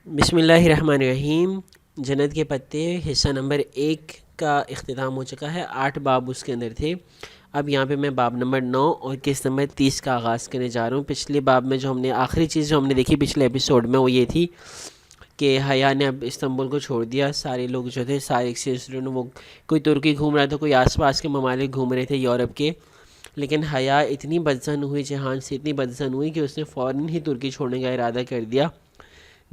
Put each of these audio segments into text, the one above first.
بسم اللہ الرحمن الرحیم۔ جنت کے پتے حصہ نمبر 1 کا اختتام ہو چکا ہے۔ 8 باب اس کے اندر تھے۔ اب یہاں پہ میں باب نمبر 9 اور قسط نمبر 30 کا آغاز کرنے جا رہا ہوں۔ پچھلے باب میں جو ہم نے آخری چیز جو ہم نے دیکھی پچھلے ایپیسوڈ میں وہ یہ تھی کہ حیا نے اب استنبول کو چھوڑ دیا۔ سارے لوگ جو تھے، سارے ایکسچینج، وہ کوئی ترکی گھوم رہا تھا، کوئی آس پاس کے ممالک گھوم رہے تھے یورپ کے، لیکن حیا اتنی بدظن ہوئی، جہان سے اتنی بدظن ہوئی کہ اس نے فوراً ہی ترکی چھوڑنے کا ارادہ کر دیا۔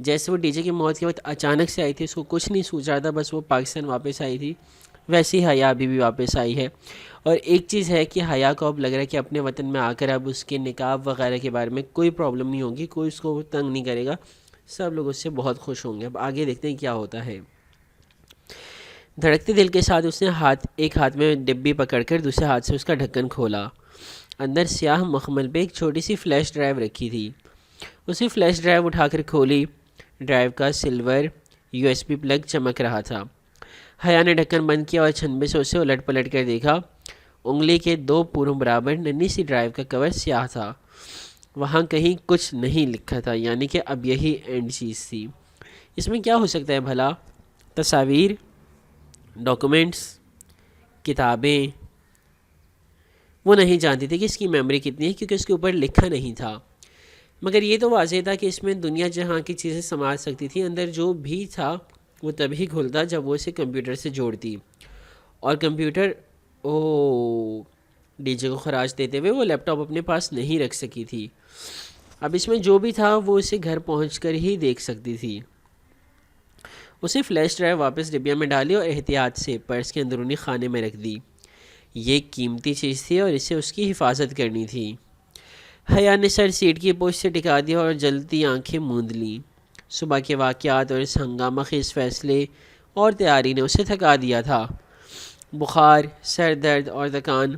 جیسے وہ ڈی جے کی موت کے وقت اچانک سے آئی تھی، اس کو کچھ نہیں سوچ رہا تھا، بس وہ پاکستان واپس آئی تھی، ویسے ہی حیا ابھی بھی واپس آئی ہے۔ اور ایک چیز ہے کہ حیا کو اب لگ رہا ہے کہ اپنے وطن میں آ کر اب اس کے نکاح وغیرہ کے بارے میں کوئی پرابلم نہیں ہوگی، کوئی اس کو تنگ نہیں کرے گا، سب لوگ اس سے بہت خوش ہوں گے۔ اب آگے دیکھتے ہیں کیا ہوتا ہے۔ دھڑکتے دل کے ساتھ اس نے ایک ہاتھ میں ڈبی پکڑ کر دوسرے ہاتھ سے اس کا ڈھکن کھولا۔ اندر سیاہ مخمل پہ ایک چھوٹی سی فلیش ڈرائیو رکھی تھی۔ اسے فلیش ڈرائیو اٹھا کر کھولی۔ ڈرائیو کا silver U S B plug چمک رہا تھا۔ حیا نے ڈھکن بند کیا اور چھنبے سے اسے الٹ پلٹ کر دیکھا۔ انگلی کے 2 پوروں برابر ننھی سی ڈرائیو کا کور سیاہ تھا۔ وہاں کہیں کچھ نہیں لکھا تھا، یعنی کہ اب یہی اینڈ چیز تھی۔ اس میں کیا ہو سکتا ہے بھلا؟ تصاویر، ڈاکومنٹس، کتابیں؟ وہ نہیں جانتی تھی کہ اس کی میموری کتنی ہے، کیونکہ اس کے اوپر لکھا نہیں تھا، مگر یہ تو واضح تھا کہ اس میں دنیا جہاں کی چیزیں سنبھال سکتی تھی۔ اندر جو بھی تھا وہ تبھی کھلتا جب وہ اسے کمپیوٹر سے جوڑتی، اور کمپیوٹر ڈی جے کو خراج دیتے ہوئے وہ لیپ ٹاپ اپنے پاس نہیں رکھ سکی تھی۔ اب اس میں جو بھی تھا وہ اسے گھر پہنچ کر ہی دیکھ سکتی تھی۔ اسے فلیش ڈرائیو واپس ڈبیا میں ڈالی اور احتیاط سے پرس کے اندرونی خانے میں رکھ دی۔ یہ قیمتی چیز تھی اور اسے اس کی حفاظت کرنی تھی۔ حیا نے سر سیٹ کی پوچھ سے ٹکا دیا اور جلتی آنکھیں موند لیں۔ صبح کے واقعات اور اس ہنگامہ خیز فیصلے اور تیاری نے اسے تھکا دیا تھا۔ بخار، سر درد اور تکان،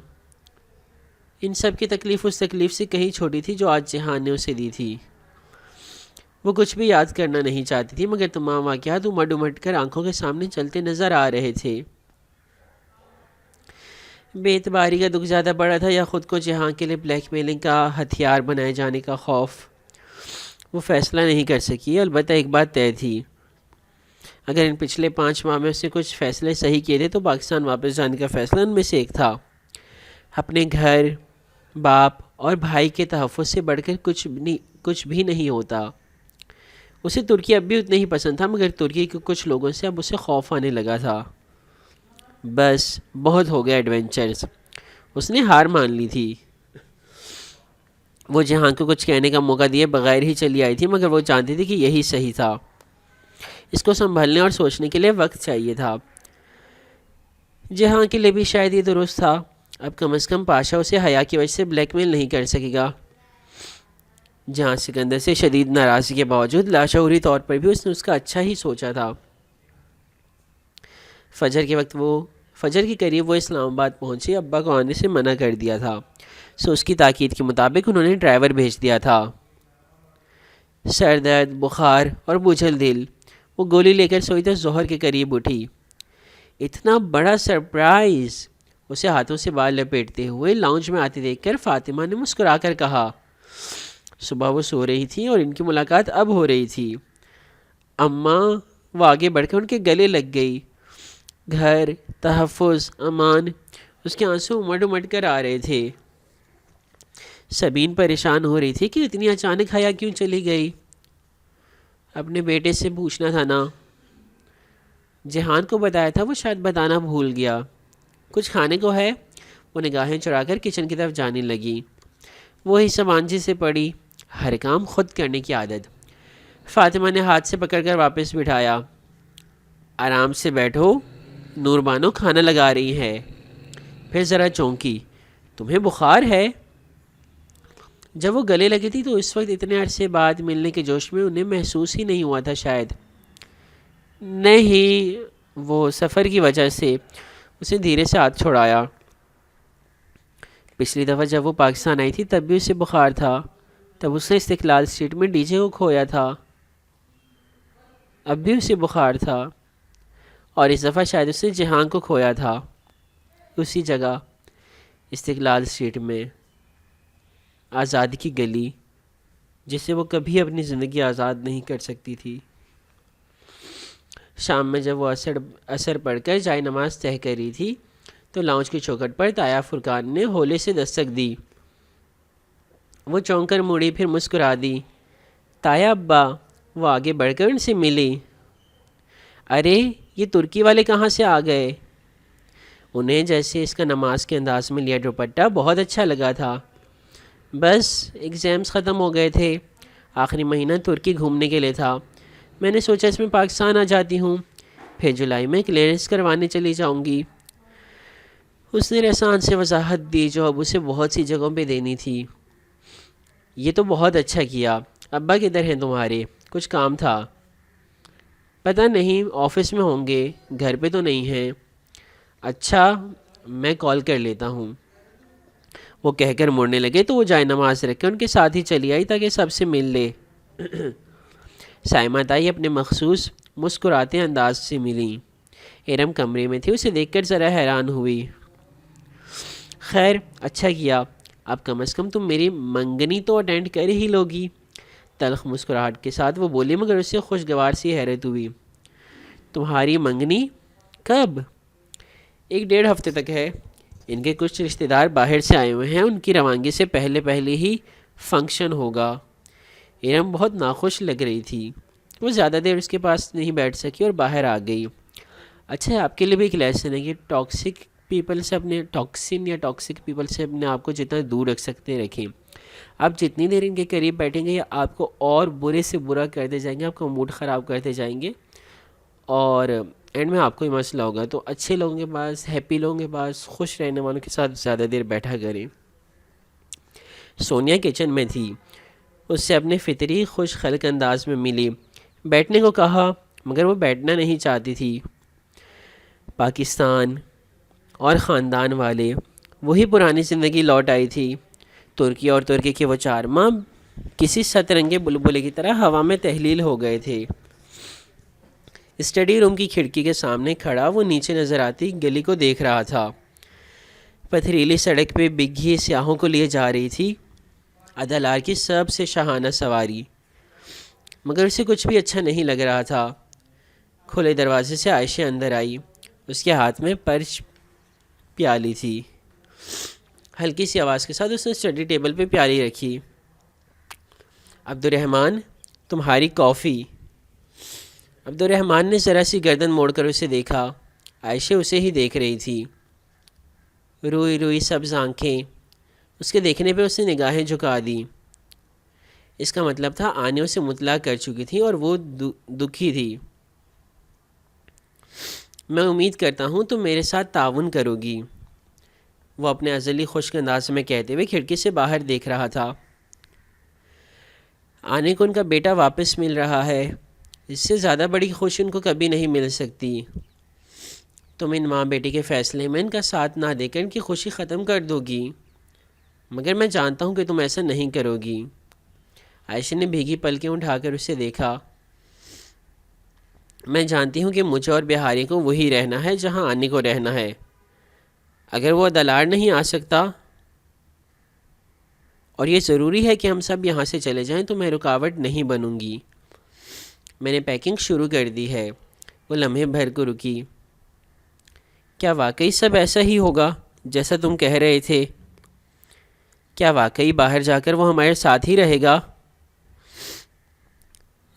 ان سب کی تکلیف اس تکلیف سے کہیں چھوٹی تھی جو آج جہان نے اسے دی تھی۔ وہ کچھ بھی یاد کرنا نہیں چاہتی تھی، مگر تمام واقعات امٹ امٹ کر آنکھوں کے سامنے چلتے نظر آ رہے تھے۔ بے اعتباری کا دکھ زیادہ بڑا تھا یا خود کو جہاں کے لیے بلیک میلنگ کا ہتھیار بنائے جانے کا خوف؟ وہ فیصلہ نہیں کر سکی۔ البتہ ایک بات طے تھی، اگر ان پچھلے 5 ماہ میں اس نے کچھ فیصلے صحیح کیے تھے تو پاکستان واپس جانے کا فیصلہ ان میں سے ایک تھا۔ اپنے گھر، باپ اور بھائی کے تحفظ سے بڑھ کر کچھ بھی نہیں ہوتا۔ اسے ترکی اب بھی اتنا ہی پسند تھا، مگر ترکی کے کچھ لوگوں سے اب اسے خوف آنے لگا تھا۔ بس بہت ہو گیا ایڈونچرز، اس نے ہار مان لی تھی۔ وہ جہاں کو کچھ کہنے کا موقع دیے بغیر ہی چلی آئی تھی، مگر وہ جانتی تھی کہ یہی صحیح تھا۔ اس کو سنبھلنے اور سوچنے کے لیے وقت چاہیے تھا۔ جہاں کے لیے بھی شاید یہ درست تھا۔ اب کم از کم پاشا اسے حیا کی وجہ سے بلیک میل نہیں کر سکے گا۔ جہاں سکندر سے شدید ناراضگی کے باوجود لاشعوری طور پر بھی اس نے اس کا اچھا ہی سوچا تھا۔ فجر کے قریب وہ اسلام آباد پہنچی۔ ابا کو آنے سے منع کر دیا تھا، سو اس کی تاکید کے مطابق انہوں نے ڈرائیور بھیج دیا تھا۔ سر درد، بخار اور بوجھل دل، وہ گولی لے کر سوئی تو ظہر کے قریب اٹھی۔ اتنا بڑا سرپرائز! اسے ہاتھوں سے بال لپیٹتے ہوئے لاؤنج میں آتے دیکھ کر فاطمہ نے مسکرا کر کہا۔ صبح وہ سو رہی تھی اور ان کی ملاقات اب ہو رہی تھی۔ اماں! وہ آگے بڑھ کر ان کے گلے لگ گئی۔ گھر، تحفظ، امان، اس کے آنسو امٹ امٹ کر آ رہے تھے۔ سبین پریشان ہو رہی تھی کہ اتنی اچانک حیا کیوں چلی گئی۔ اپنے بیٹے سے پوچھنا تھا نا، جہان کو بتایا تھا، وہ شاید بتانا بھول گیا۔ کچھ کھانے کو ہے؟ وہ نگاہیں چڑھا کر کچن کی طرف جانے لگی۔ وہی سمانجی سے پڑی، ہر کام خود کرنے کی عادت۔ فاطمہ نے ہاتھ سے پکڑ کر واپس بٹھایا۔ آرام سے بیٹھو، نور بانو کھانا لگا رہی ہے۔ پھر ذرا چونکی، تمہیں بخار ہے؟ جب وہ گلے لگی تھی تو اس وقت اتنے عرصے بعد ملنے کے جوش میں انہیں محسوس ہی نہیں ہوا تھا شاید۔ نہیں، وہ سفر کی وجہ سے۔ اسے دھیرے سے ہاتھ چھوڑایا۔ پچھلی دفعہ جب وہ پاکستان آئی تھی تب بھی اسے بخار تھا، تب اس نے استقلال اسٹریٹ میں ڈی جے کو کھویا تھا، اب بھی اسے بخار تھا، اور اس دفعہ شاید اس نے جہان کو کھویا تھا، اسی جگہ استقلال اسٹریٹ میں، آزادی کی گلی جس سے وہ کبھی اپنی زندگی آزاد نہیں کر سکتی تھی۔ شام میں جب وہ اثر پڑھ کر جائے نماز طے کری تھی تو لاؤنج کی چوکھٹ پر تایا فرقان نے ہولے سے دستک دی۔ وہ چونک کر مڑی، پھر مسکرا دی۔ تایا ابا۔ وہ آگے بڑھ کر ان سے ملی۔ ارے یہ ترکی والے کہاں سے آ گئے؟ انہیں جیسے اس کا نماز کے انداز میں لیا دوپٹہ بہت اچھا لگا تھا۔ بس ایگزامز ختم ہو گئے تھے، آخری مہینہ ترکی گھومنے کے لیے تھا، میں نے سوچا اس میں پاکستان آ جاتی ہوں، پھر جولائی میں کلیئرنس کروانے چلی جاؤں گی۔ اس نے رحسان سے وضاحت دی جو اب اسے بہت سی جگہوں پہ دینی تھی۔ یہ تو بہت اچھا کیا۔ ابا کدھر ہیں تمہارے؟ کچھ کام تھا؟ پتہ نہیں، آفس میں ہوں گے، گھر پہ تو نہیں ہیں۔ اچھا، میں کال کر لیتا ہوں۔ وہ کہہ کر مڑنے لگے تو وہ جائے نماز رکھ کے ان کے ساتھ ہی چلی آئی تاکہ سب سے مل لے۔ سائمہ تائی اپنے مخصوص مسکراتے انداز سے ملی۔ ارم کمرے میں تھی، اسے دیکھ کر ذرا حیران ہوئی۔ خیر اچھا کیا، اب کم از کم تم میری منگنی تو اٹینڈ کر ہی لوگی۔ تلخ مسکراہٹ کے ساتھ وہ بولی، مگر اسے خوشگوار سی حیرت ہوئی۔ تمہاری منگنی؟ کب؟ 1-1.5 ہفتے تک ہے۔ ان کے کچھ رشتہ دار باہر سے آئے ہوئے ہیں، ان کی روانگی سے پہلے ہی فنکشن ہوگا۔ ارم بہت ناخوش لگ رہی تھی، وہ زیادہ دیر اس کے پاس نہیں بیٹھ سکی اور باہر آ گئی۔ اچھا، آپ کے لیے بھی ایک لیسن ہے کہ ٹاکسک پیپل سے اپنے آپ کو جتنا دور رکھ سکتے ہیں رکھیں۔ آپ جتنی دیر ان کے قریب بیٹھیں گے، آپ کو اور برے سے برا کرتے جائیں گے، آپ کا موڈ خراب کرتے جائیں گے، اور اینڈ میں آپ کو ہی مسئلہ ہوگا۔ تو اچھے لوگوں کے پاس، ہیپی لوگوں کے پاس، خوش رہنے والوں کے ساتھ زیادہ دیر بیٹھا کریں۔ سونیا کچن میں تھی، اس سے اپنے فطری خوش خلق انداز میں ملی، بیٹھنے کو کہا، مگر وہ بیٹھنا نہیں چاہتی تھی۔ پاکستان اور خاندان والے، وہی پرانی زندگی لوٹ آئی تھی۔ ترکی اور ترکی کے وہ 4 ماہ کسی سترنگے بلبلے کی طرح ہوا میں تحلیل ہو گئے تھے۔ اسٹڈی روم کی کھڑکی کے سامنے کھڑا وہ نیچے نظر آتی گلی کو دیکھ رہا تھا۔ پتھریلی سڑک پہ بگھی سیاحوں کو لیے جا رہی تھی ادالار کی سب سے شاہانہ سواری، مگر اسے کچھ بھی اچھا نہیں لگ رہا تھا۔ کھلے دروازے سے عائشہ اندر آئی، اس کے ہاتھ میں پرچ پیالی تھی۔ ہلکی سی آواز کے ساتھ اس نے اسٹڈی ٹیبل پہ پیالی رکھی۔ عبدالرحمن، تمہاری کافی۔ عبدالرحمن نے ذرا سی گردن موڑ کر اسے دیکھا۔ عائشہ اسے ہی دیکھ رہی تھی، روئی روئی سبز آنکھیں۔ اس کے دیکھنے پہ اس نے نگاہیں جھکا دی۔ اس کا مطلب تھا آنے اسے مطلع کر چکی تھی اور وہ دکھی تھی۔ میں امید کرتا ہوں تم میرے ساتھ تعاون کرو گی، وہ اپنے ازلی خشک انداز میں کہتے ہوئے کھڑکی سے باہر دیکھ رہا تھا۔ آنے کو ان کا بیٹا واپس مل رہا ہے، اس سے زیادہ بڑی خوشی ان کو کبھی نہیں مل سکتی۔ تم ان ماں بیٹے کے فیصلے میں ان کا ساتھ نہ دے کر ان کی خوشی ختم کر دو گی، مگر میں جانتا ہوں کہ تم ایسا نہیں کرو گی۔ عائشہ نے بھیگی پلکیں اٹھا کر اسے دیکھا۔ میں جانتی ہوں کہ مجھے اور بہاری کو وہی رہنا ہے جہاں آنے کو رہنا ہے۔ اگر وہ دلار نہیں آ سکتا اور یہ ضروری ہے کہ ہم سب یہاں سے چلے جائیں تو میں رکاوٹ نہیں بنوں گی۔ میں نے پیکنگ شروع کر دی ہے۔ وہ لمحے بھر کو رکی۔ کیا واقعی سب ایسا ہی ہوگا جیسا تم کہہ رہے تھے؟ کیا واقعی باہر جا کر وہ ہمارے ساتھ ہی رہے گا؟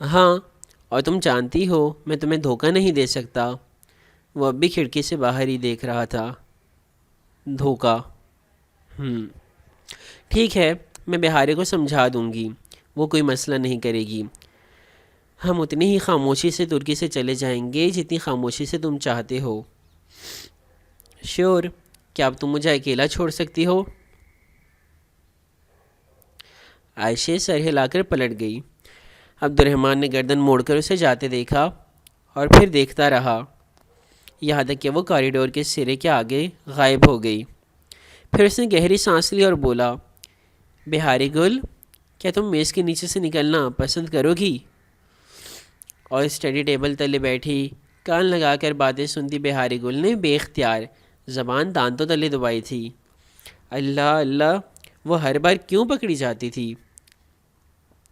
ہاں، اور تم جانتی ہو میں تمہیں دھوکہ نہیں دے سکتا۔ وہ اب بھی کھڑکی سے باہر ہی دیکھ رہا تھا۔ دھوکہ؟ ٹھیک ہے، میں بہارے کو سمجھا دوں گی، وہ کوئی مسئلہ نہیں کرے گی۔ ہم اتنی ہی خاموشی سے ترکی سے چلے جائیں گے جتنی خاموشی سے تم چاہتے ہو۔ شور، کیا اب تم مجھے اکیلا چھوڑ سکتی ہو؟ عائشہ سر ہلا کر پلٹ گئی۔ عبدالرحمن نے گردن موڑ کر اسے جاتے دیکھا اور پھر دیکھتا رہا، یہاں تک کہ وہ کوریڈور کے سرے کے آگے غائب ہو گئی۔ پھر اس نے گہری سانس لی اور بولا، بہاری گل، کیا تم میز کے نیچے سے نکلنا پسند کرو گی؟ اور اسٹڈی ٹیبل تلے بیٹھی کان لگا کر باتیں سنتی بہاری گل نے بے اختیار زبان دانتوں تلے دبائی تھی۔ اللہ اللہ، وہ ہر بار کیوں پکڑی جاتی تھی؟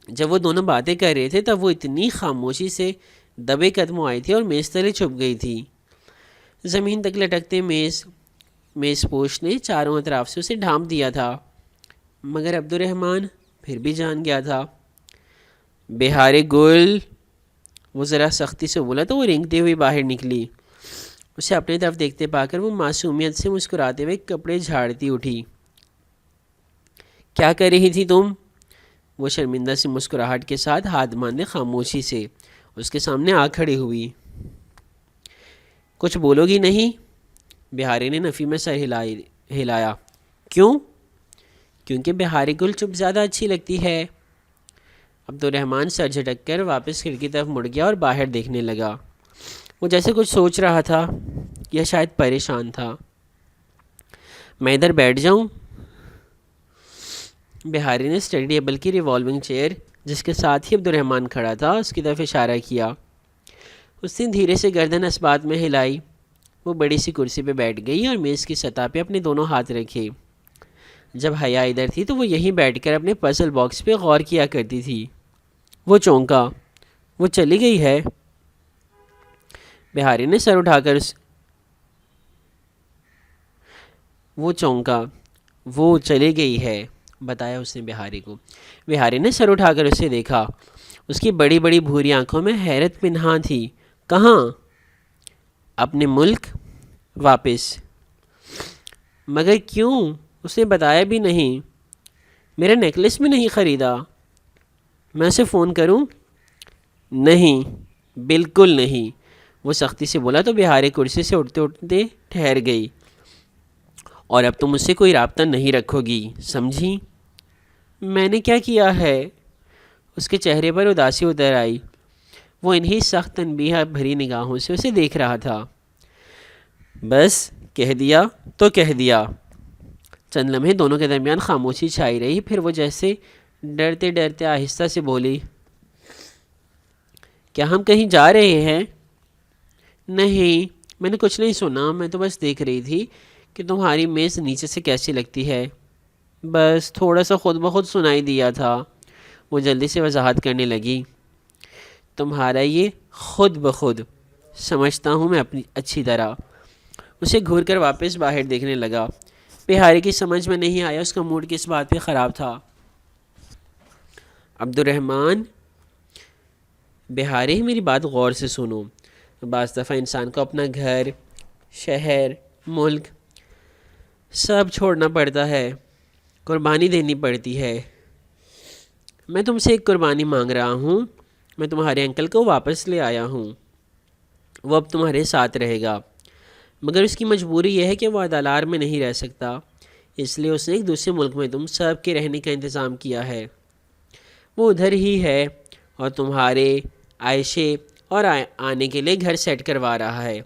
جب وہ دونوں باتیں کر رہے تھے تب وہ اتنی خاموشی سے دبے قدم آئی تھی اور میز تلے چھپ گئی تھی۔ زمین تک لٹکتے میز پوش نے چاروں اطراف سے اسے ڈھانپ دیا تھا، مگر عبد الرحمن پھر بھی جان گیا تھا۔ بہار گل، وہ ذرا سختی سے بولا تو وہ رینگتے ہوئی باہر نکلی۔ اسے اپنے طرف دیکھتے پا کر وہ معصومیت سے مسکراتے ہوئے کپڑے جھاڑتی اٹھی۔ کیا کر رہی تھی تم؟ وہ شرمندہ سی مسکراہٹ کے ساتھ ہاتھ باندھے خاموشی سے اس کے سامنے آ کھڑی ہوئی۔ کچھ بولو گی نہیں؟ بہاری نے نفی میں سر ہلایا۔ کیوں؟ کیونکہ بہاری گل چپ زیادہ اچھی لگتی ہے۔ عبد الرحمن سر جھٹک کر واپس کھڑکی طرف مڑ گیا اور باہر دیکھنے لگا۔ وہ جیسے کچھ سوچ رہا تھا یا شاید پریشان تھا۔ میں ادھر بیٹھ جاؤں؟ بہاری نے اسٹڈی ٹیبل کی ریوالونگ چیئر جس کے ساتھ ہی عبد الرحمن کھڑا تھا اس کی طرف اشارہ کیا۔ اس نے دھیرے سے گردن اس بات میں ہلائی۔ وہ بڑی سی کرسی پہ بیٹھ گئی اور میز کی سطح پہ اپنے دونوں ہاتھ رکھے۔ جب حیا ادھر تھی تو وہ یہیں بیٹھ کر اپنے پزل باکس پہ غور کیا کرتی تھی۔ وہ چونکا۔ وہ چلی گئی ہے؟ بہاری نے سر اٹھا کر وہ چونکا۔ وہ چلی گئی ہے، بتایا اس نے بہاری کو۔ بہاری نے سر اٹھا کر اسے دیکھا۔ اس کی بڑی بڑی بھوری آنکھوں میں حیرت پنہاں تھی۔ کہاں؟ اپنے ملک واپس۔ مگر کیوں؟ اس نے بتایا بھی نہیں۔ میرا نیکلس بھی نہیں خریدا؟ میں اسے فون کروں؟ نہیں، بالکل نہیں، وہ سختی سے بولا تو بہاری کرسی سے اٹھتے اٹھتے ٹھہر گئی۔ اور اب تم مجھ سے کوئی رابطہ نہیں رکھو گی، سمجھی؟ میں نے کیا کیا ہے؟ اس کے چہرے پر اداسی اتر آئی۔ وہ انہی سخت تنبیہ بھری نگاہوں سے اسے دیکھ رہا تھا۔ بس کہہ دیا تو کہہ دیا۔ چند لمحے دونوں کے درمیان خاموشی چھائی رہی، پھر وہ جیسے ڈرتے ڈرتے آہستہ سے بولی، کیا ہم کہیں جا رہے ہیں؟ نہیں، میں نے کچھ نہیں سنا، میں تو بس دیکھ رہی تھی کہ تمہاری میز نیچے سے کیسی لگتی ہے، بس تھوڑا سا خود بخود سنائی دیا تھا۔ وہ جلدی سے وضاحت کرنے لگی۔ تمہارا یہ خود بخود سمجھتا ہوں میں اپنی اچھی طرح۔ اسے گھور کر واپس باہر دیکھنے لگا۔ بہاری کی سمجھ میں نہیں آیا اس کا موڈ کس بات پہ خراب تھا۔ عبد الرحمن، بہاری میری بات غور سے سنو۔ بعض دفعہ انسان کو اپنا گھر، شہر، ملک سب چھوڑنا پڑتا ہے، قربانی دینی پڑتی ہے۔ میں تم سے ایک قربانی مانگ رہا ہوں۔ میں تمہارے انکل کو واپس لے آیا ہوں، وہ اب تمہارے ساتھ رہے گا، مگر اس کی مجبوری یہ ہے کہ وہ عدالار میں نہیں رہ سکتا، اس لیے اس نے ایک دوسرے ملک میں تم سب کے رہنے کا انتظام کیا ہے۔ وہ ادھر ہی ہے اور تمہارے عائشے اور آنے کے لیے گھر سیٹ کروا رہا ہے۔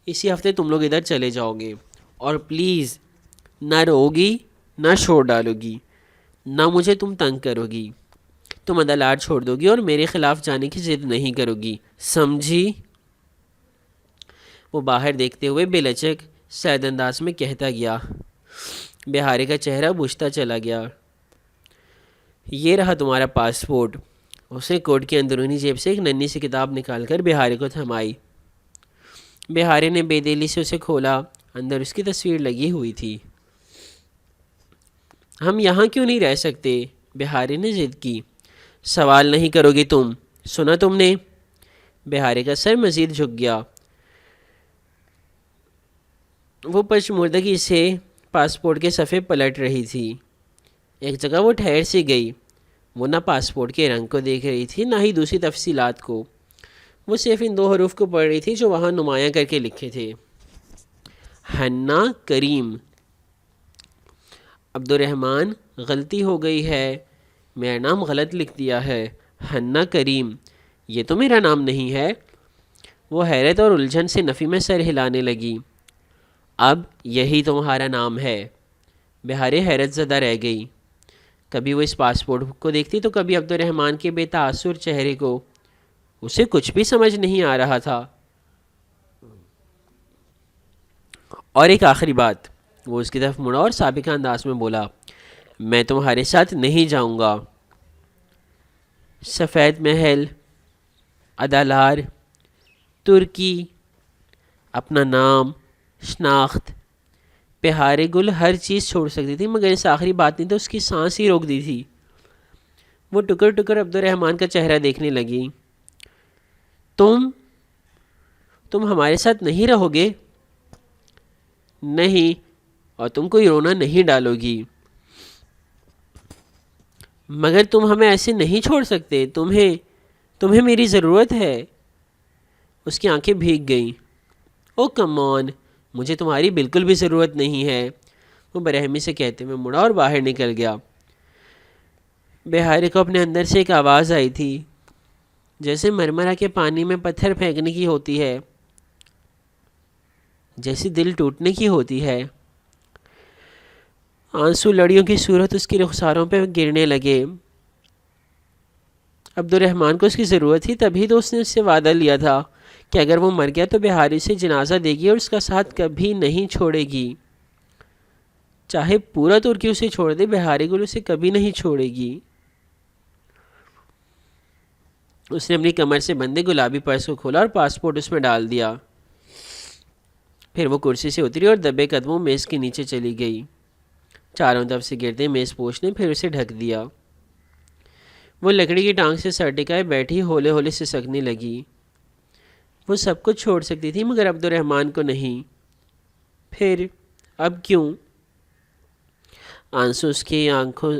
اسی ہفتے تم لوگ ادھر چلے جاؤ گے، اور پلیز نہ رو گی نہ شور ڈالو گی، نہ مجھے تم تنگ کرو گی، تم عدالار چھوڑ دو گی اور میرے خلاف جانے کی ضد نہیں کرو گی، سمجھی؟ وہ باہر دیکھتے ہوئے بے لچک سید انداز میں کہتا گیا۔ بہاری کا چہرہ بجھتا چلا گیا۔ یہ رہا تمہارا پاسپورٹ۔ اس نے کوٹ کی اندرونی جیب سے ایک ننھی سی کتاب نکال کر بہاری کو تھمائی۔ بہاری نے بے دلی سے اسے کھولا، اندر اس کی تصویر لگی ہوئی تھی۔ ہم یہاں کیوں نہیں رہ سکتے؟ بہاری نے ضد کی۔ سوال نہیں کرو گی تم، سنا تم نے؟ بہاری کا سر مزید جھک گیا۔ وہ پشمردگی سے پاسپورٹ کے صفحے پلٹ رہی تھی۔ ایک جگہ وہ ٹھہر سی گئی۔ وہ نہ پاسپورٹ کے رنگ کو دیکھ رہی تھی نہ ہی دوسری تفصیلات کو، وہ صرف ان 2 حروف کو پڑھ رہی تھی جو وہاں نمایاں کر کے لکھے تھے، حنا کریم۔ عبد الرحمن، غلطی ہو گئی ہے، میرا نام غلط لکھ دیا ہے، حنا کریم، یہ تو میرا نام نہیں ہے۔ وہ حیرت اور الجھن سے نفی میں سر ہلانے لگی۔ اب یہی تمہارا نام ہے۔ بہاری حیرت زدہ رہ گئی۔ کبھی وہ اس پاسپورٹ کو دیکھتی تو کبھی عبد الرحمن کے بے تاثر چہرے کو۔ اسے کچھ بھی سمجھ نہیں آ رہا تھا۔ اور ایک آخری بات، وہ اس کی طرف مڑا اور سابقہ انداز میں بولا، میں تمہارے ساتھ نہیں جاؤں گا۔ سفید محل، ادالار، ترکی، اپنا نام، شناخت، پہارے گل، ہر چیز چھوڑ سکتی تھی مگر اس آخری بات نے تو اس کی سانس ہی روک دی تھی۔ وہ ٹکر ٹکر عبد الرحمن کا چہرہ دیکھنے لگی۔ تم ہمارے ساتھ نہیں رہو گے؟ نہیں، اور تم کوئی رونا نہیں ڈالو گی؟ مگر تم ہمیں ایسے نہیں چھوڑ سکتے، تمہیں میری ضرورت ہے۔ اس کی آنکھیں بھیگ گئیں۔ او کم آن، مجھے تمہاری بالکل بھی ضرورت نہیں ہے، وہ برہمی سے کہتے ہوئے مڑا اور باہر نکل گیا۔ بہارے کو اپنے اندر سے ایک آواز آئی تھی، جیسے مرمرا کے پانی میں پتھر پھینکنے کی ہوتی ہے، جیسے دل ٹوٹنے کی ہوتی ہے۔ آنسو لڑیوں کی صورت اس کی رخساروں پہ گرنے لگے۔ عبد الرحمن کو اس کی ضرورت تھی، تبھی تو اس نے اس سے وعدہ لیا تھا کہ اگر وہ مر گیا تو بہاری سے جنازہ دے گی اور اس کا ساتھ کبھی نہیں چھوڑے گی۔ چاہے پورا ترکی اسے چھوڑ دے، بہاری گل اسے کبھی نہیں چھوڑے گی۔ اس نے اپنی کمر سے بندے گلابی پرس کو کھولا اور پاسپورٹ اس میں ڈال دیا۔ پھر وہ کرسی سے اتری اور دبے قدموں میز کے نیچے چلی گئی۔ چاروں طرف سے گرتے میز پوش نے پھر اسے ڈھک دیا۔ وہ لکڑی کی ٹانگ سے سر ٹکائے بیٹھی ہولے ہولے سے سکنے لگی۔ وہ سب کچھ چھوڑ سکتی تھی مگر عبد الرحمن کو نہیں۔ پھر اب کیوں؟ آنسو اس کی آنکھوں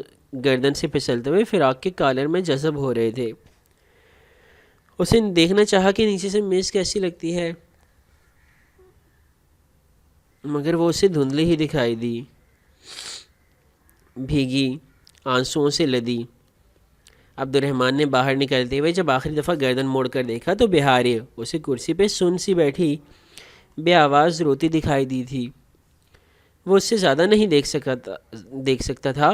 گردن سے پھسلتے ہوئے فراق کے کالر میں جذب ہو رہے تھے۔ اسے دیکھنا چاہا کہ نیچے سے میز کیسی لگتی ہے، مگر وہ اسے دھندلی ہی دکھائی دی، بھیگی، آنسوؤں سے لدی۔ عبد الرحمن نے باہر نکلتے ہوئے جب آخری دفعہ گردن موڑ کر دیکھا تو بہاری اسے کرسی پہ سن سی بیٹھی بے آواز روتی دکھائی دی تھی۔ وہ اس سے زیادہ نہیں دیکھ سکتا تھا،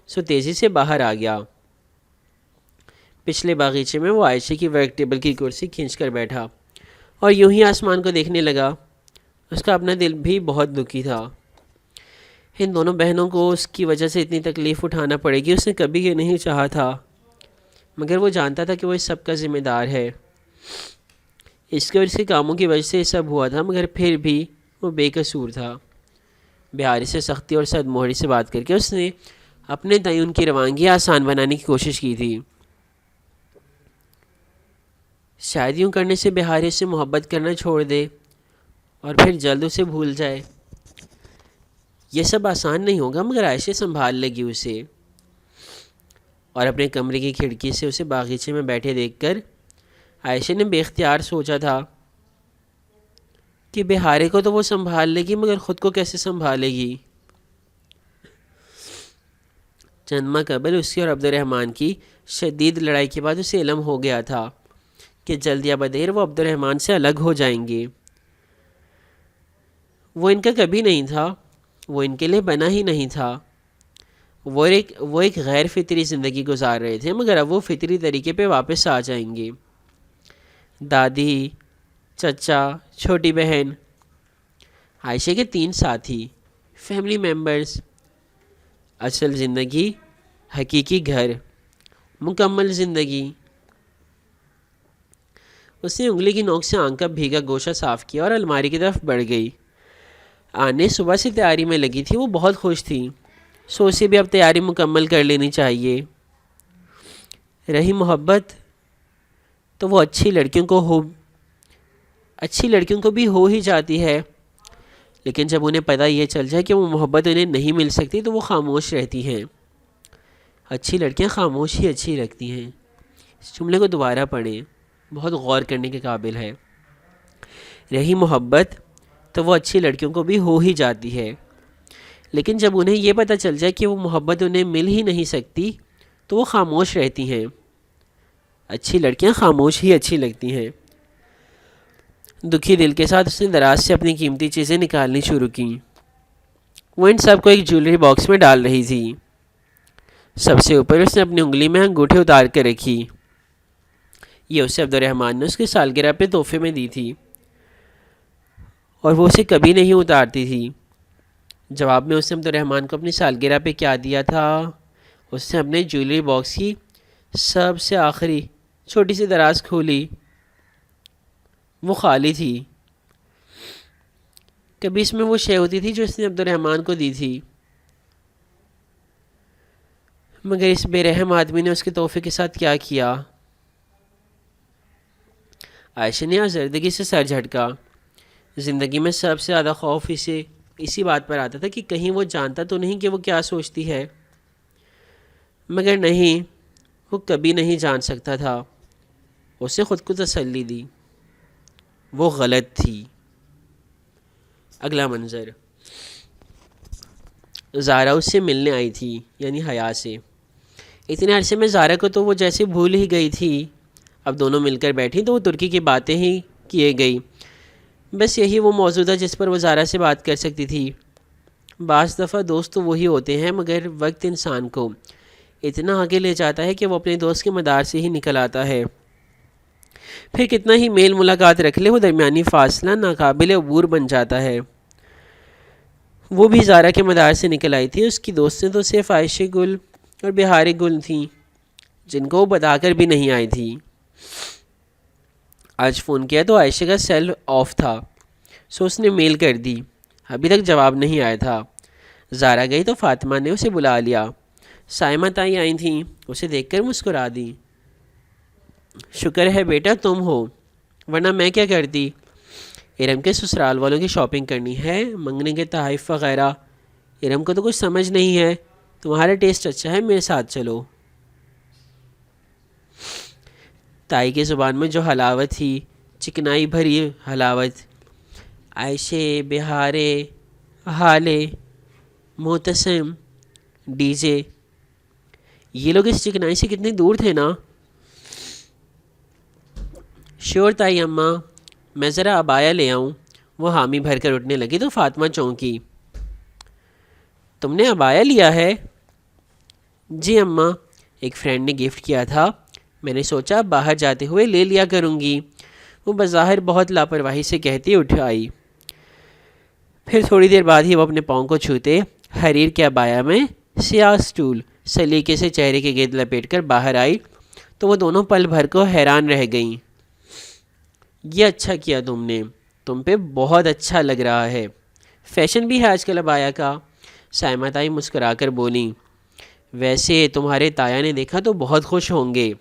سو تیزی سے باہر آ گیا۔ پچھلے باغیچے میں وہ عائشہ کی ورک ٹیبل کی کرسی کھینچ کر بیٹھا اور یوں ہی آسمان کو دیکھنے لگا۔ اس کا اپنا دل بھی بہت دکھی تھا۔ ان دونوں بہنوں کو اس کی وجہ سے اتنی تکلیف اٹھانا پڑے گی، اس نے کبھی یہ نہیں چاہا تھا، مگر وہ جانتا تھا کہ وہ اس سب کا ذمہ دار ہے۔ اس کے اور اس کے کاموں کی وجہ سے یہ سب ہوا تھا، مگر پھر بھی وہ بے قصور تھا۔ بہاری سے سختی اور صد مہری سے بات کر کے اس نے اپنے تعین کی روانگی آسان بنانے کی کوشش کی تھی۔ شاید یوں کرنے سے بہاری سے محبت کرنا چھوڑ دے اور پھر جلد اسے بھول جائے۔ یہ سب آسان نہیں ہوگا، مگر عائشہ سنبھال لے گی اسے۔ اور اپنے کمرے کی کھڑکی سے اسے باغیچے میں بیٹھے دیکھ کر عائشہ نے بے اختیار سوچا تھا کہ بہارے کو تو وہ سنبھال لے گی مگر خود کو کیسے سنبھالے گی۔ چند ماہ قبل اس کی اور عبد الرحمن کی شدید لڑائی کے بعد اسے علم ہو گیا تھا کہ جلد یا بدیر وہ عبد الرحمن سے الگ ہو جائیں گے۔ وہ ان کا کبھی نہیں تھا، وہ ان کے لیے بنا ہی نہیں تھا۔ وہ ایک غیر فطری زندگی گزار رہے تھے، مگر اب وہ فطری طریقے پہ واپس آ جائیں گے۔ دادی، چچا، چھوٹی بہن، عائشہ کے 3 ساتھی، فیملی ممبرز، اصل زندگی، حقیقی گھر، مکمل زندگی۔ اس نے انگلی کی نوک سے آنکھ کا بھیگا گوشہ صاف کیا اور الماری کی طرف بڑھ گئی۔ آنے صبح سے تیاری میں لگی تھی، وہ بہت خوش تھی، سو اسے بھی اب تیاری مکمل کر لینی چاہیے۔ رہی محبت تو وہ اچھی لڑکیوں کو بھی ہو ہی جاتی ہے، لیکن جب انہیں پتہ یہ چل جائے کہ وہ محبت انہیں نہیں مل سکتی تو وہ خاموش رہتی ہیں۔ اچھی لڑکیاں خاموش ہی اچھی لگتی ہیں۔ اس جملے کو دوبارہ پڑھیں، بہت غور کرنے کے قابل ہے۔ رہی محبت تو وہ اچھی لڑکیوں کو بھی ہو ہی جاتی ہے، لیکن جب انہیں یہ پتہ چل جائے کہ وہ محبت انہیں مل ہی نہیں سکتی تو وہ خاموش رہتی ہیں۔ اچھی لڑکیاں خاموش ہی اچھی لگتی ہیں۔ دکھی دل کے ساتھ اس نے دراز سے اپنی قیمتی چیزیں نکالنی شروع کیں۔ وہ ان سب کو ایک جیولری باکس میں ڈال رہی تھی۔ سب سے اوپر اس نے اپنی انگلی میں انگوٹھی اتار کے رکھی۔ یہ اسے عبد الرحمن نے اس کی سالگرہ پہ تحفے میں دی تھی اور وہ اسے کبھی نہیں اتارتی تھی۔ جواب میں اس نے عبد الرحمن کو اپنی سالگرہ پہ کیا دیا تھا؟ اس نے اپنے جیولری باکس کی سب سے آخری چھوٹی سی دراز کھولی وہ خالی تھی. کبھی اس میں وہ شے ہوتی تھی جو اس نے عبد الرحمن کو دی تھی، مگر اس بے رحم آدمی نے اس کے تحفے کے ساتھ کیا کیا؟ عائشہ نے آزردگی سے سر جھٹکا. زندگی میں سب سے زیادہ خوف اسی بات پر آتا تھا کہ کہیں وہ جانتا تو نہیں کہ وہ کیا سوچتی ہے. مگر نہیں، وہ کبھی نہیں جان سکتا تھا. اسے خود کو تسلی دی، وہ غلط تھی. اگلا منظر، زارا اس سے ملنے آئی تھی، یعنی حیا سے. اتنے عرصے میں زارا کو تو وہ جیسے بھول ہی گئی تھی. اب دونوں مل کر بیٹھی تو وہ ترکی کی باتیں ہی کیے گئی. بس یہی وہ موضوع تھا جس پر وہ زارا سے بات کر سکتی تھی. بعض دفعہ دوست تو وہی ہوتے ہیں، مگر وقت انسان کو اتنا آگے لے جاتا ہے کہ وہ اپنے دوست کے مدار سے ہی نکل آتا ہے. پھر کتنا ہی میل ملاقات رکھ لے، وہ درمیانی فاصلہ ناقابل عبور بن جاتا ہے. وہ بھی زارا کے مدار سے نکل آئی تھی. اس کی دوستیں تو صرف عائشہ گل اور بہار گل تھیں، جن کو وہ بتا کر بھی نہیں آئی تھی. آج فون کیا تو عائشہ کا سیل آف تھا، سو اس نے میل کر دی. ابھی تک جواب نہیں آیا تھا. زارا گئی تو فاطمہ نے اسے بلا لیا. سائمہ تائی آئی تھیں، اسے دیکھ کر مسکرا دی. شکر ہے بیٹا تم ہو، ورنہ میں کیا کرتی. ارم کے سسرال والوں کی شاپنگ کرنی ہے، منگنے کے تحائف وغیرہ. ارم کو تو کچھ سمجھ نہیں ہے. تمہارا ٹیسٹ اچھا ہے، میرے ساتھ چلو. تائی کی زبان میں جو حلاوت تھی، چکنائی بھری حلاوت. عائشہ، بہارے، حالے، معتصم، ڈی جے، یہ لوگ اس چکنائی سے کتنے دور تھے نا. شور تائی اماں، میں ذرا عبایا لے آؤں. وہ حامی بھر کر اٹھنے لگی تو فاطمہ چونکی. تم نے عبایا لیا ہے؟ جی اماں، ایک فرینڈ نے گفٹ کیا تھا، میں نے سوچا باہر جاتے ہوئے لے لیا کروں گی. وہ بظاہر بہت لاپرواہی سے کہتی اٹھ آئی. پھر تھوڑی دیر بعد ہی وہ اپنے پاؤں کو چھوتے حریر کے عبایا میں سیاہ سٹول سلیقے سے چہرے کے گرد لپیٹ کر باہر آئی تو وہ دونوں پل بھر کو حیران رہ گئیں. یہ اچھا کیا تم نے، تم پہ بہت اچھا لگ رہا ہے. فیشن بھی ہے آج کل عبایا کا. سائمہ تائی مسکرا کر بولیں. ویسے تمہارے تایا نے دیکھا تو بہت خوش ہوں گے.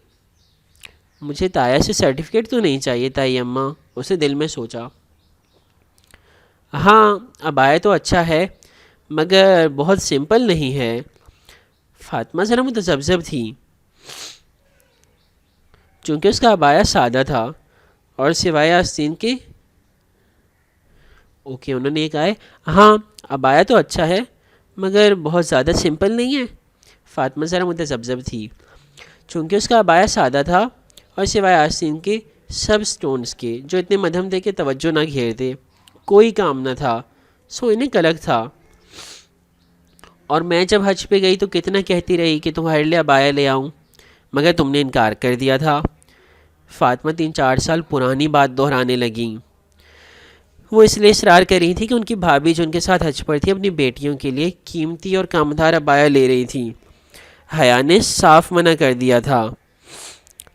مجھے تایا سے سرٹیفکیٹ تو نہیں چاہیے تائی اماں، اسے دل میں سوچا. ہاں عبایا تو اچھا ہے، مگر بہت سمپل نہیں ہے. فاطمہ ذرا متذبذب تھی، چونکہ اس کا عبایا سادہ تھا اور سوائے آستین کے. اوکے، انہوں نے یہ کہا ہے ہاں عبایا تو اچھا ہے مگر بہت زیادہ سمپل نہیں ہے. فاطمہ ذرا متذبذب تھی، چونکہ اس کا عبایا سادہ تھا اور سوائے آستین کے سب سٹونز کے جو اتنے مدھم تھے کہ توجہ نہ گھیرتے، کوئی کام نہ تھا، سو انہیں کلک تھا. اور میں جب حج پہ گئی تو کتنا کہتی رہی کہ تمہارے لیے عبایا لے آؤں، مگر تم نے انکار کر دیا تھا. فاطمہ 3-4 سال پرانی بات دہرانے لگیں. وہ اس لیے اصرار کر رہی تھی کہ ان کی بھابھی جو ان کے ساتھ حج پر تھی اپنی بیٹیوں کے لیے قیمتی اور کامدار عبایا لے رہی تھی. حیا نے صاف منع کر دیا تھا.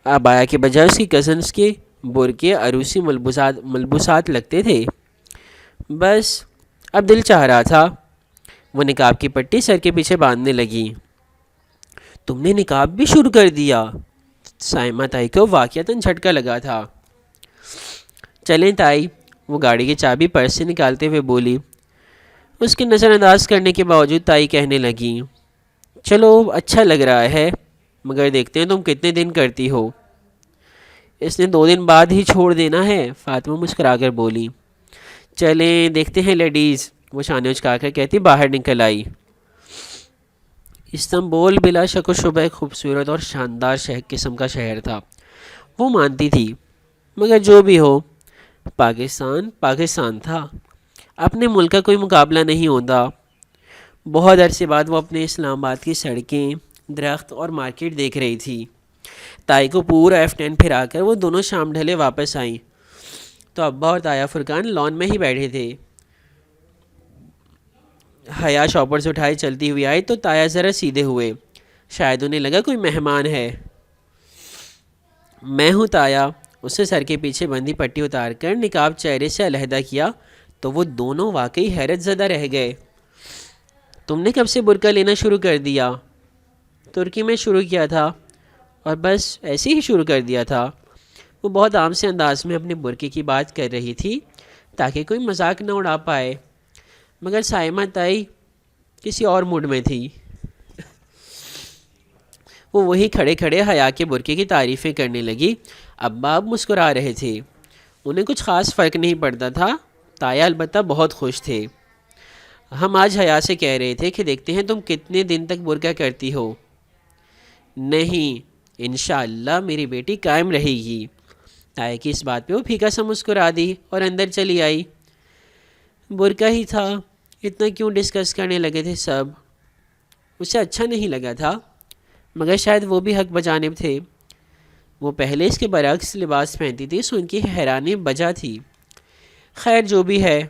عبایا کے بجائے اس کی کزنس کے برقعے عروسی ملبوسات لگتے تھے. بس اب دل چاہ رہا تھا. وہ نقاب کی پٹی سر کے پیچھے باندھنے لگی. تم نے نقاب بھی شروع کر دیا؟ سائمہ تائی کو واقعتاً جھٹکا لگا تھا. چلیں تائی، وہ گاڑی کی چابی پرس سے نکالتے ہوئے بولی. اس کے نظر انداز کرنے کے باوجود تائی کہنے لگی. چلو اچھا لگ رہا ہے، مگر دیکھتے ہیں تم کتنے دن کرتی ہو. اس نے 2 دن بعد ہی چھوڑ دینا ہے، فاطمہ مسکرا کر بولی. چلیں دیکھتے ہیں لیڈیز، وہ شانے اچکا کر کہتی باہر نکل آئی. استنبول بلا شک و شبہ ایک خوبصورت اور شاندار قسم کا شہر تھا، وہ مانتی تھی. مگر جو بھی ہو، پاکستان تھا، اپنے ملک کا کوئی مقابلہ نہیں ہوتا. بہت عرصے بعد وہ اپنے اسلام آباد کی سڑکیں، درخت اور مارکیٹ دیکھ رہی تھی. تائی کو پورا F10 پھرا کر وہ دونوں شام ڈھلے واپس آئیں تو ابا اور تایا فرقان لان میں ہی بیٹھے تھے. حیا شاپر سے اٹھائے چلتی ہوئی آئی تو تایا ذرا سیدھے ہوئے، شاید انہیں لگا کوئی مہمان ہے. میں ہوں تایا، اس نے سر کے پیچھے بندھی پٹی اتار کر نقاب چہرے سے علیحدہ کیا تو وہ دونوں واقعی حیرت زدہ رہ گئے۔ تم نے کب سے برقع لینا شروع کر دیا؟ ترکی میں شروع کیا تھا، اور بس ایسے ہی شروع کر دیا تھا۔ وہ بہت عام سے انداز میں اپنے برقعے کی بات کر رہی تھی تاکہ کوئی مذاق نہ اڑا پائے، مگر سائمہ تائی کسی اور موڈ میں تھی۔ وہ وہی کھڑے کھڑے حیا کے برقعے کی تعریفیں کرنے لگی۔ ابا اب مسکرا رہے تھے، انہیں کچھ خاص فرق نہیں پڑتا تھا، تایا البتہ بہت خوش تھے۔ ہم آج حیا سے کہہ رہے تھے کہ دیکھتے ہیں تم کتنے دن تک برقع کرتی ہو۔ نہیں، انشاءاللہ میری بیٹی قائم رہے گی۔ تایا کی اس بات پہ وہ پھیکا سا مسکرا دی اور اندر چلی آئی۔ برقع ہی تھا، اتنا کیوں ڈسکس کرنے لگے تھے سب؟ اسے اچھا نہیں لگا تھا، مگر شاید وہ بھی حق بجانب تھے۔ وہ پہلے اس کے برعکس لباس پہنتی تھی، سو ان کی حیرانی بجا تھی۔ خیر جو بھی ہے،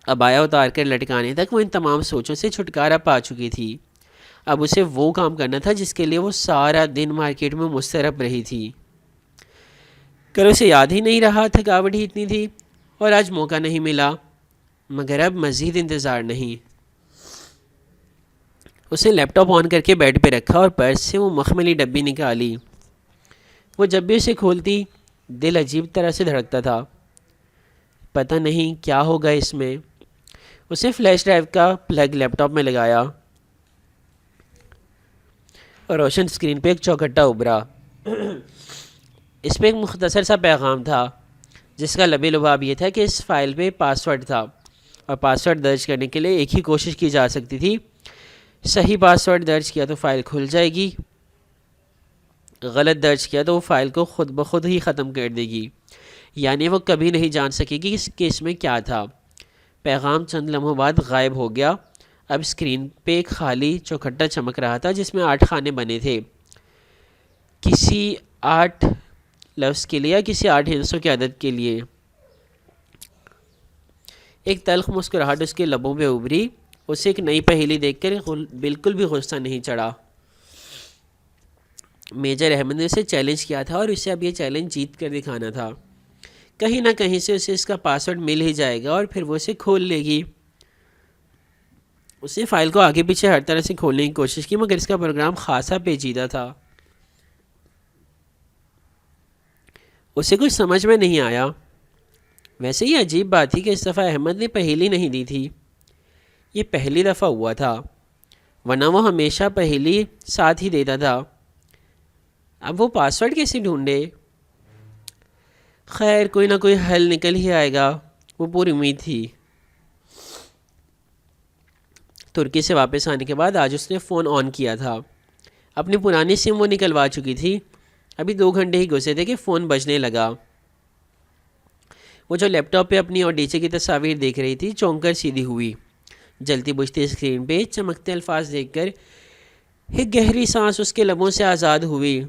عبایا اتار کر لٹکانے تک وہ ان تمام سوچوں سے چھٹکارا پا چکی تھی۔ اب اسے وہ کام کرنا تھا جس کے لیے وہ سارا دن مارکیٹ میں مضطرب رہی تھی۔ کل اسے یاد ہی نہیں رہا، تھکاوٹ ہی اتنی تھی، اور آج موقع نہیں ملا، مگر اب مزید انتظار نہیں۔ اس نے لیپ ٹاپ آن کر کے بیڈ پہ رکھا اور پرس سے وہ مخملی ڈبی نکالی۔ وہ جب بھی اسے کھولتی دل عجیب طرح سے دھڑکتا تھا، پتہ نہیں کیا ہوگا اس میں۔ اس نے فلیش ڈرائیو کا پلگ لیپ ٹاپ میں لگایا اور روشن اسکرین پہ ایک چوکھٹا ابھرا۔ اس پہ ایک مختصر سا پیغام تھا جس کا لبِ لباب یہ تھا کہ اس فائل پہ پاس ورڈ تھا، اور پاس ورڈ درج کرنے کے لیے ایک ہی کوشش کی جا سکتی تھی۔ صحیح پاس ورڈ درج کیا تو فائل کھل جائے گی، غلط درج کیا تو وہ فائل کو خود بخود ہی ختم کر دے گی، یعنی وہ کبھی نہیں جان سکے گی کہ اس میں کیا تھا۔ پیغام چند لمحوں بعد غائب ہو گیا۔ اب اسکرین پہ ایک خالی چوکھٹا چمک رہا تھا جس میں 8 خانے بنے تھے، کسی 8 لفظ کے لیے یا کسی 8 ہندسوں کے عدد کے لیے۔ ایک تلخ مسکراہٹ اس کے لبوں پہ ابھری۔ اسے ایک نئی پہیلی دیکھ کر بالکل بھی غصہ نہیں چڑھا۔ میجر احمد نے اسے چیلنج کیا تھا اور اسے اب یہ چیلنج جیت کر دکھانا تھا۔ کہیں نہ کہیں سے اسے اس کا پاس ورڈ مل ہی جائے گا اور پھر وہ اسے کھول لے گی۔ اس نے فائل کو آگے پیچھے ہر طرح سے کھولنے کی کوشش کی، مگر اس کا پروگرام خاصا پیچیدہ تھا۔ اسے کچھ سمجھ میں نہیں آیا۔ ویسے یہ عجیب بات تھی کہ اس دفعہ احمد نے پہیلی نہیں دی تھی۔ یہ پہلی دفعہ ہوا تھا، ورنہ وہ ہمیشہ پہیلی ساتھ ہی دیتا تھا۔ اب وہ پاس ورڈ کیسے ڈھونڈے؟ خیر کوئی نہ کوئی حل نکل ہی آئے گا، وہ پوری امید تھی۔ ترکی سے واپس آنے کے بعد آج اس نے فون آن کیا تھا۔ اپنی پرانی سم وہ نکلوا چکی تھی۔ ابھی 2 گھنٹے ہی گزرے تھے کہ فون بجنے لگا۔ وہ جو لیپ ٹاپ پہ اپنی اور ڈیچے کی تصاویر دیکھ رہی تھی چونک کر سیدھی ہوئی۔ جلتی بجھتی اسکرین پہ چمکتے الفاظ دیکھ کر ایک گہری سانس اس کے لبوں سے آزاد ہوئی۔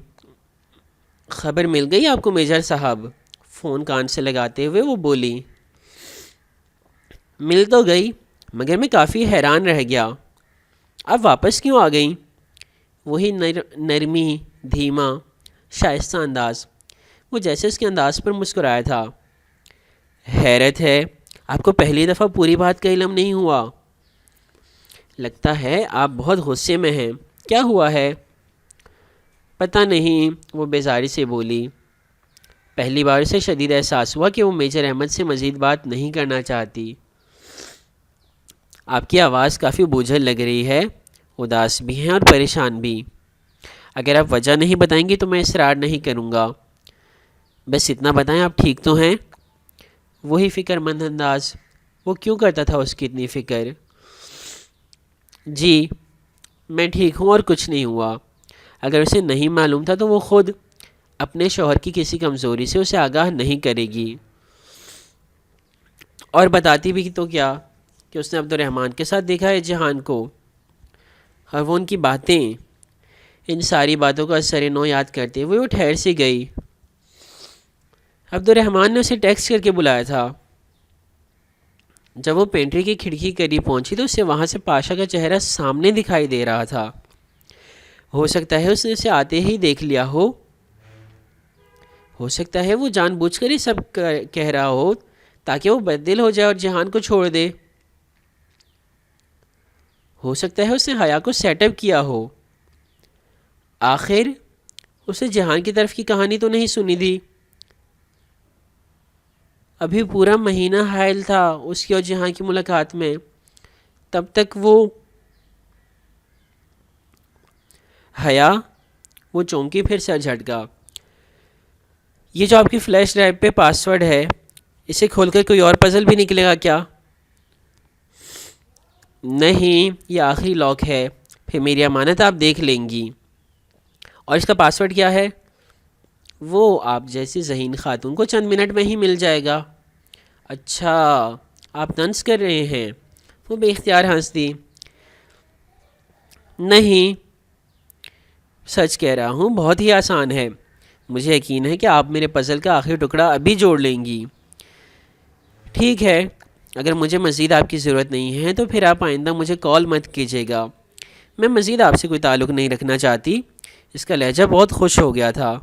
خبر مل گئی آپ کو میجر صاحب؟ فون کان سے لگاتے ہوئے وہ بولی۔ مل تو گئی، مگر میں کافی حیران رہ گیا، اب واپس کیوں آ گئیں؟ وہی نرمی، دھیما، شائستہ انداز، وہ جیسے اس کے انداز پر مسکرایا تھا۔ حیرت ہے آپ کو پہلی دفعہ پوری بات کا علم نہیں ہوا۔ لگتا ہے آپ بہت غصے میں ہیں، کیا ہوا ہے؟ پتہ نہیں، وہ بیزاری سے بولی۔ پہلی بار اسے شدید احساس ہوا کہ وہ میجر احمد سے مزید بات نہیں کرنا چاہتی۔ آپ کی آواز کافی بوجھل لگ رہی ہے، اداس بھی ہیں اور پریشان بھی۔ اگر آپ وجہ نہیں بتائیں گی تو میں اصرار نہیں کروں گا، بس اتنا بتائیں آپ ٹھیک تو ہیں؟ وہی فکر مند انداز، وہ کیوں کرتا تھا اس کی اتنی فکر؟ جی میں ٹھیک ہوں اور کچھ نہیں ہوا۔ اگر اسے نہیں معلوم تھا تو وہ خود اپنے شوہر کی کسی کمزوری سے اسے آگاہ نہیں کرے گی، اور بتاتی بھی تو کیا کہ اس نے عبد الرحمن کے ساتھ دیکھا ہے جہان کو، اور وہ ان کی باتیں۔ ان ساری باتوں کا اثر نو یاد کرتے ہوئے وہ ٹھہر سی گئی۔ عبد الرحمن نے اسے ٹیکسٹ کر کے بلایا تھا۔ جب وہ پینٹری کی کھڑکی قریب پہنچی تو اسے وہاں سے پاشا کا چہرہ سامنے دکھائی دے رہا تھا۔ ہو سکتا ہے اس نے اسے آتے ہی دیکھ لیا ہو۔ ہو سکتا ہے وہ جان بوجھ کر ہی سب کہہ رہا ہو تاکہ وہ بددل ہو جائے اور جہان کو چھوڑ دے. ہو سکتا ہے اس نے حیا کو سیٹ اپ کیا ہو. آخر اسے جہان کی طرف کی کہانی تو نہیں سنی تھی. ابھی پورا مہینہ حائل تھا اس کی اور جہان کی ملاقات میں. تب تک حیا وہ چونکی پھر سر جھٹکا. یہ جو آپ کی فلیش ڈرائیو پہ پاسورڈ ہے اسے کھول کر کوئی اور پزل بھی نکلے گا کیا؟ نہیں، یہ آخری لاک ہے، پھر میری امانت آپ دیکھ لیں گی. اور اس کا پاسورڈ کیا ہے؟ وہ آپ جیسی ذہین خاتون کو چند منٹ میں ہی مل جائے گا. اچھا، آپ طنز کر رہے ہیں؟ وہ بے اختیار ہنس دی. نہیں، سچ کہہ رہا ہوں، بہت ہی آسان ہے. مجھے یقین ہے کہ آپ میرے پزل کا آخری ٹکڑا ابھی جوڑ لیں گی. ٹھیک ہے، اگر مجھے مزید آپ کی ضرورت نہیں ہے تو پھر آپ آئندہ مجھے کال مت کیجیے گا. میں مزید آپ سے کوئی تعلق نہیں رکھنا چاہتی. اس کا لہجہ بہت خوش ہو گیا تھا.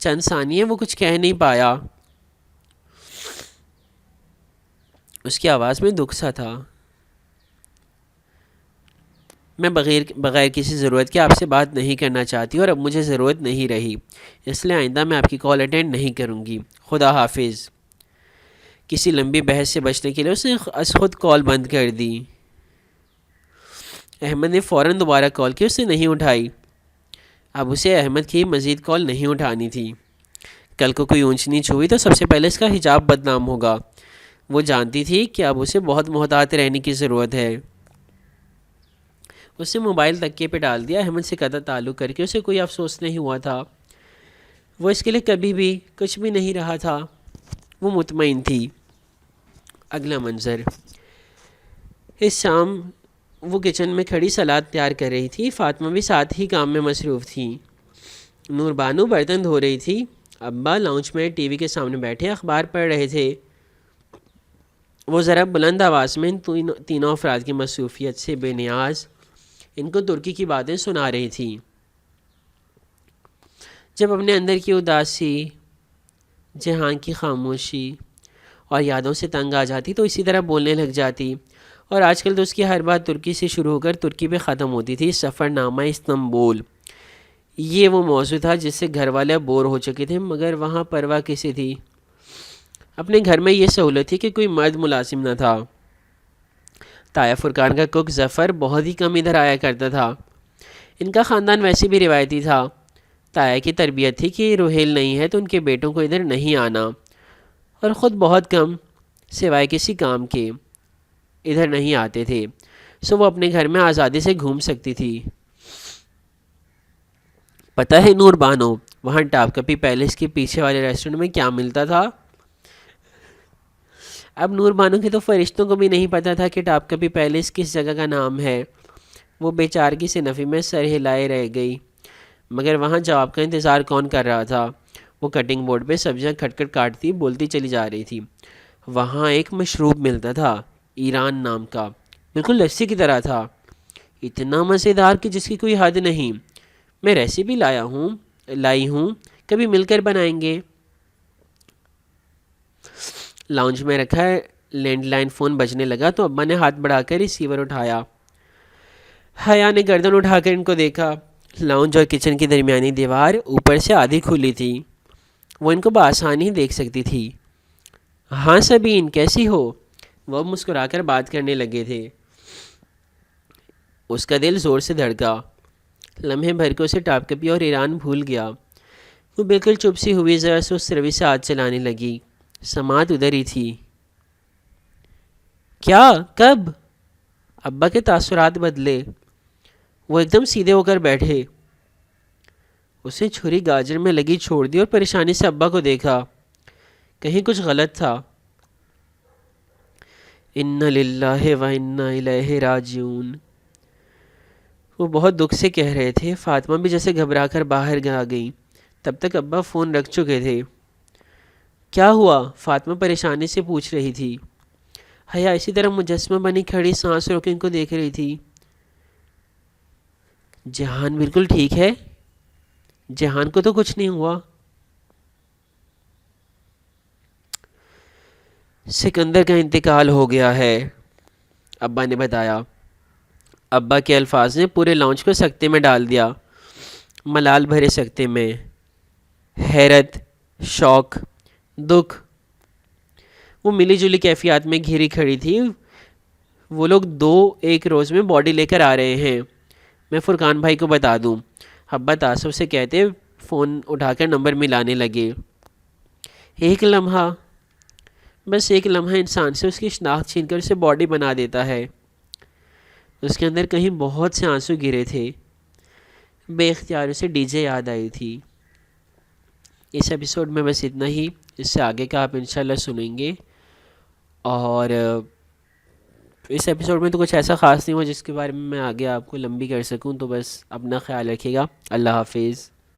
چند ثانیے وہ کچھ کہہ نہیں پایا. اس کی آواز میں دکھ سا تھا. میں بغیر کسی ضرورت کے آپ سے بات نہیں کرنا چاہتی اور اب مجھے ضرورت نہیں رہی، اس لیے آئندہ میں آپ کی کال اٹینڈ نہیں کروں گی. خدا حافظ. کسی لمبی بحث سے بچنے کے لیے اس نے از خود کال بند کر دی. احمد نے فوراً دوبارہ کال کی، اس نے نہیں اٹھائی. اب اسے احمد کی مزید کال نہیں اٹھانی تھی. کل کو کوئی اونچ نیچ ہوئی تو سب سے پہلے اس کا حجاب بدنام ہوگا. وہ جانتی تھی کہ اب اسے بہت محتاط رہنے کی ضرورت ہے. اس نے موبائل تکیے پہ ڈال دیا. احمد سے قطع تعلق کر کے اسے کوئی افسوس نہیں ہوا تھا. وہ اس کے لیے کبھی بھی کچھ بھی نہیں رہا تھا. وہ مطمئن تھی. اگلا منظر. اس شام وہ کچن میں کھڑی سلاد تیار کر رہی تھی. فاطمہ بھی ساتھ ہی کام میں مصروف تھی. نور بانو برتن دھو رہی تھی. ابا لاؤنج میں ٹی وی کے سامنے بیٹھے اخبار پڑھ رہے تھے. وہ ذرا بلند آواز میں ان تینوں افراد کی مصروفیت سے بے نیاز ان کو ترکی کی باتیں سنا رہی تھی. جب اپنے اندر کی اداسی، جہان کی خاموشی اور یادوں سے تنگ آ جاتی تو اسی طرح بولنے لگ جاتی. اور آج کل تو اس کی ہر بات ترکی سے شروع ہو کر ترکی پہ ختم ہوتی تھی. سفر نامہ استنبول، یہ وہ موضوع تھا جس سے گھر والے بور ہو چکے تھے، مگر وہاں پرواہ کسی تھی. اپنے گھر میں یہ سہولت تھی کہ کوئی مرد ملازم نہ تھا. تایا فرقان کا کک ظفر بہت ہی کم ادھر آیا کرتا تھا. ان کا خاندان ویسے بھی روایتی تھا. تایا کی تربیت تھی کہ روحیل نہیں ہے تو ان کے بیٹوں کو ادھر نہیں آنا، اور خود بہت کم سوائے کسی کام کے ادھر نہیں آتے تھے. سو وہ اپنے گھر میں آزادی سے گھوم سکتی تھی. پتہ ہے نور بانو، وہاں ٹاپ کپی پیلس کے پیچھے والے ریسٹورنٹ میں کیا ملتا تھا؟ اب نور بانو کے تو فرشتوں کو بھی نہیں پتہ تھا کہ ٹاپ کپی پیلس کس جگہ کا نام ہے. وہ بیچارگی سے نفی میں سر ہلائے رہ گئی. مگر وہاں جواب کا انتظار کون کر رہا تھا؟ وہ کٹنگ بورڈ پہ سبزیاں کھٹ کٹ کاٹتی بولتی چلی جا رہی تھی. وہاں ایک مشروب ملتا تھا، ایران نام کا، بالکل لسی کی طرح تھا. اتنا مزیدار کہ جس کی کوئی حد نہیں. میں ریسیپی لائی ہوں، کبھی مل کر بنائیں گے. لاؤنج میں رکھا لینڈ لائن فون بجنے لگا تو ابا نے ہاتھ بڑھا کر ریسیور اٹھایا. حیا نے گردن اٹھا کر ان کو دیکھا. لاؤنج اور کچن کی درمیانی دیوار اوپر سے آدھی کھلی تھی. وہ ان کو بآسانی دیکھ سکتی تھی. ہاں سبین، کیسی ہو؟ وہ مسکرا کر بات کرنے لگے تھے. اس کا دل زور سے دھڑکا. لمحے بھر کو اسے ٹاپ کپی اور ایران بھول گیا. وہ بالکل چپ سی ہوئی ذرا سست روی سے ہاتھ چلانے لگی. سماعت ادھر ہی تھی. کیا؟ کب؟ ابا کے تاثرات بدلے. وہ ایک دم سیدھے ہو کر بیٹھے. اس نے چھری گاجر میں لگی چھوڑ دی اور پریشانی سے ابا کو دیکھا. کہیں کچھ غلط تھا. انا للہ و انا الیہ راجعون. وہ بہت دکھ سے کہہ رہے تھے. فاطمہ بھی جیسے گھبرا کر باہر آ گئی. تب تک ابا فون رکھ چکے تھے. کیا ہوا؟ فاطمہ پریشانی سے پوچھ رہی تھی. حیا اسی طرح مجسمہ بنی کھڑی سانس روک ان کو دیکھ رہی تھی. جہان بالکل ٹھیک ہے؟ جہان کو تو کچھ نہیں ہوا؟ سکندر کا انتقال ہو گیا ہے، ابا نے بتایا۔ ابا کے الفاظ نے پورے لاؤنج کو سکتے میں ڈال دیا، ملال بھرے سکتے میں، حیرت، شوق، دکھ۔ وہ ملی جلی کیفیات میں گھری کھڑی تھی۔ وہ لوگ 2 ایک روز میں باڈی لے کر آ رہے ہیں، میں فرقان بھائی کو بتا دوں، ابا تعصب سے کہتے فون اٹھا کر نمبر ملانے لگے۔ ایک لمحہ، بس ایک لمحہ انسان سے اس کی شناخت چھین کر اسے باڈی بنا دیتا ہے۔ اس کے اندر کہیں بہت سے آنسو گرے تھے، بے اختیار اسے ڈی جے یاد آئی تھی۔ اس ایپیسوڈ میں بس اتنا ہی، اس سے آگے کا آپ انشاءاللہ سنیں گے۔ اور اس ایپیسوڈ میں تو کچھ ایسا خاص نہیں ہوا جس کے بارے میں آگے آپ کو لمبی کر سکوں، تو بس اپنا خیال رکھیے گا۔ اللہ حافظ۔